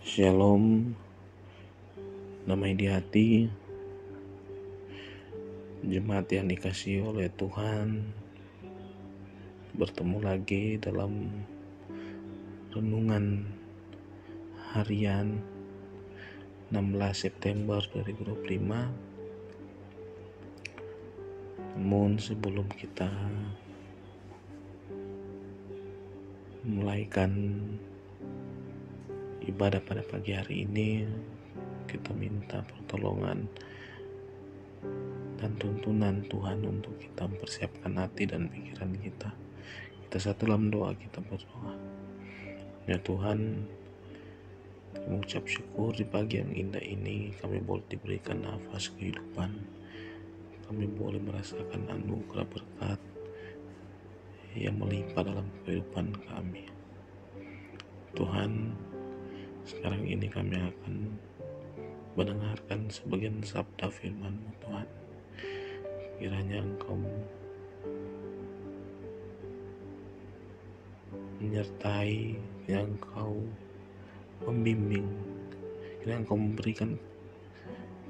Shalom, damai di hati, jemaat yang dikasihi oleh Tuhan. Bertemu lagi dalam renungan harian 16 September 2025. Namun sebelum kita mulaikan ibadah pada pagi hari ini, kita minta pertolongan dan tuntunan Tuhan untuk kita mempersiapkan hati dan pikiran kita. Kita satu dalam doa, kita berdoa. Ya Tuhan, mengucap syukur di pagi yang indah ini kami boleh diberikan nafas kehidupan. Kami boleh merasakan anugerah berkat yang melimpah dalam kehidupan kami. Tuhan, sekarang ini kami akan mendengarkan sebagian sabda firman-Mu Tuhan. Kiranya Engkau menyertai, kiranya Engkau membimbing, kiranya Engkau memberikan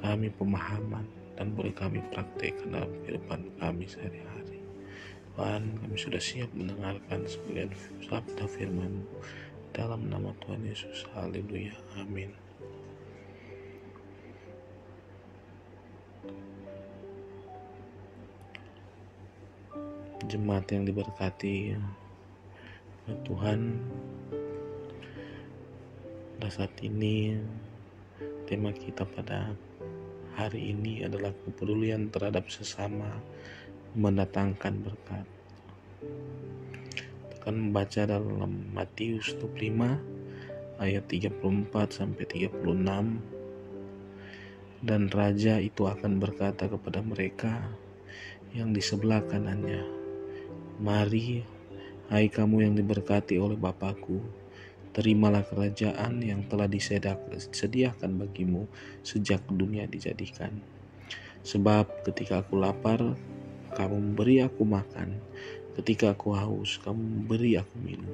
kami pemahaman dan boleh kami praktekkan dalam kehidupan kami sehari-hari. Tuhan, kami sudah siap mendengarkan sebagian sabda firman-Mu dalam nama Tuhan Yesus. Haleluya, amin. Jemaat yang diberkati Tuhan, pada saat ini tema kita pada hari ini adalah kepedulian terhadap sesama mendatangkan berkat. Kita akan membaca dalam Matius 25 ayat 34 sampai 36. Dan raja itu akan berkata kepada mereka yang di sebelah kanannya, "Mari, hai kamu yang diberkati oleh Bapa-Ku, terimalah kerajaan yang telah disediakan bagimu sejak dunia dijadikan. Sebab ketika aku lapar, kamu memberi aku makan. Ketika aku haus, kamu memberi aku minum.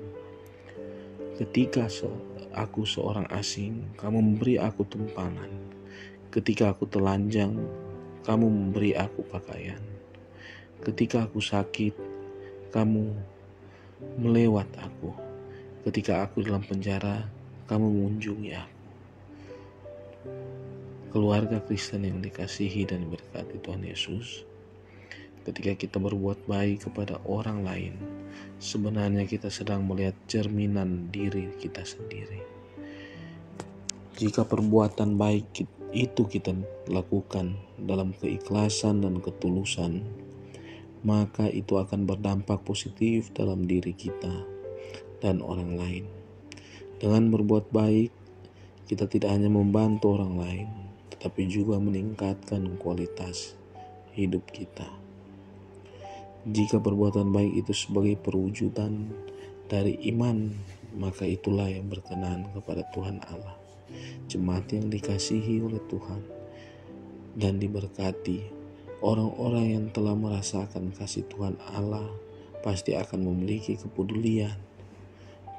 Ketika aku seorang asing, kamu memberi aku tumpangan. Ketika aku telanjang, kamu memberi aku pakaian. Ketika aku sakit, kamu melewat aku. Ketika aku dalam penjara, kamu mengunjungi aku." Keluarga Kristen yang dikasihi dan diberkati Tuhan Yesus, ketika kita berbuat baik kepada orang lain, sebenarnya kita sedang melihat cerminan diri kita sendiri. Jika perbuatan baik itu kita lakukan dalam keikhlasan dan ketulusan, maka itu akan berdampak positif dalam diri kita dan orang lain. Dengan berbuat baik, kita tidak hanya membantu orang lain, tetapi juga meningkatkan kualitas hidup kita. Jika perbuatan baik itu sebagai perwujudan dari iman, maka itulah yang berkenan kepada Tuhan Allah. Jemaat yang dikasihi oleh Tuhan dan diberkati, orang-orang yang telah merasakan kasih Tuhan Allah pasti akan memiliki kepedulian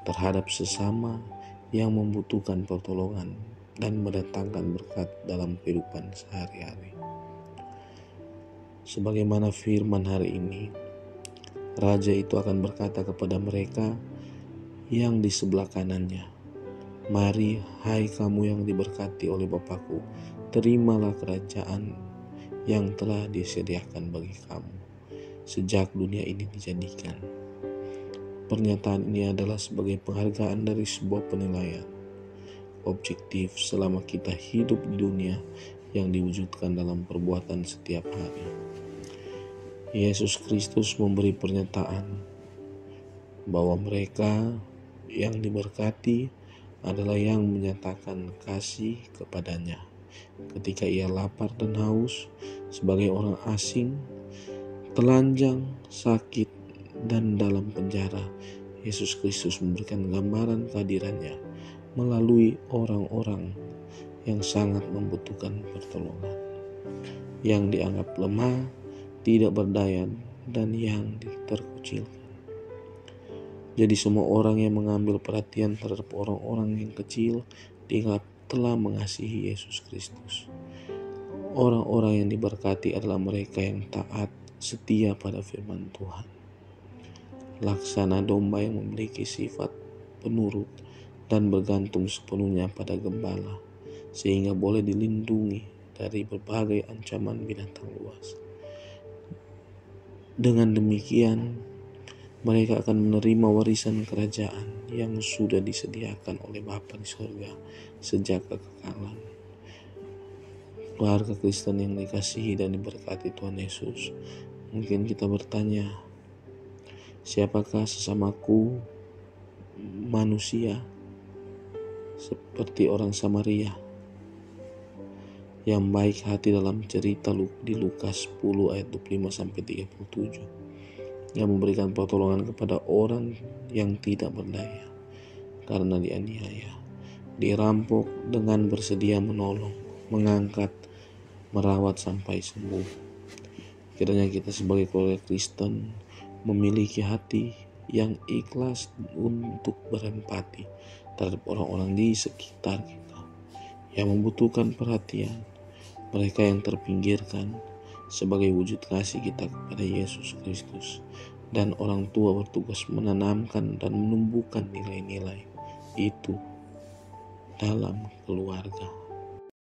terhadap sesama yang membutuhkan pertolongan dan mendatangkan berkat dalam kehidupan sehari-hari. Sebagaimana firman hari ini, raja itu akan berkata kepada mereka yang di sebelah kanannya, "Mari, hai kamu yang diberkati oleh Bapa-Ku, terimalah kerajaan yang telah disediakan bagi kamu sejak dunia ini dijadikan." Pernyataan ini adalah sebagai penghargaan dari sebuah penilaian objektif selama kita hidup di dunia yang diwujudkan dalam perbuatan setiap hari. Yesus Kristus memberi pernyataan bahwa mereka yang diberkati adalah yang menyatakan kasih kepadanya. Ketika ia lapar dan haus, sebagai orang asing, telanjang, sakit, dan dalam penjara, Yesus Kristus memberikan gambaran kehadirannya melalui orang-orang yang sangat membutuhkan pertolongan, yang dianggap lemah, tidak berdaya, dan yang terkucilkan. Jadi semua orang yang mengambil perhatian terhadap orang-orang yang kecil Dia telah mengasihi Yesus Kristus. Orang-orang yang diberkati adalah mereka yang taat setia pada firman Tuhan. Laksana domba yang memiliki sifat penurut dan bergantung sepenuhnya pada gembala, sehingga boleh dilindungi dari berbagai ancaman binatang buas. Dengan demikian, mereka akan menerima warisan kerajaan yang sudah disediakan oleh Bapa di surga sejak kekekalan. Keluarga Kristen yang dikasihi dan diberkati Tuhan Yesus, mungkin kita bertanya, siapakah sesamaku manusia seperti orang Samaria yang baik hati dalam cerita di Lukas 10 ayat 25-37, yang memberikan pertolongan kepada orang yang tidak berdaya karena dianiaya, dirampok dengan bersedia menolong, mengangkat, merawat sampai sembuh. Kiranya kita sebagai keluarga Kristen memiliki hati yang ikhlas untuk berempati terhadap orang-orang di sekitar kita yang membutuhkan perhatian, mereka yang terpinggirkan, sebagai wujud kasih kita kepada Yesus Kristus. Dan orang tua bertugas menanamkan dan menumbuhkan nilai-nilai itu dalam keluarga.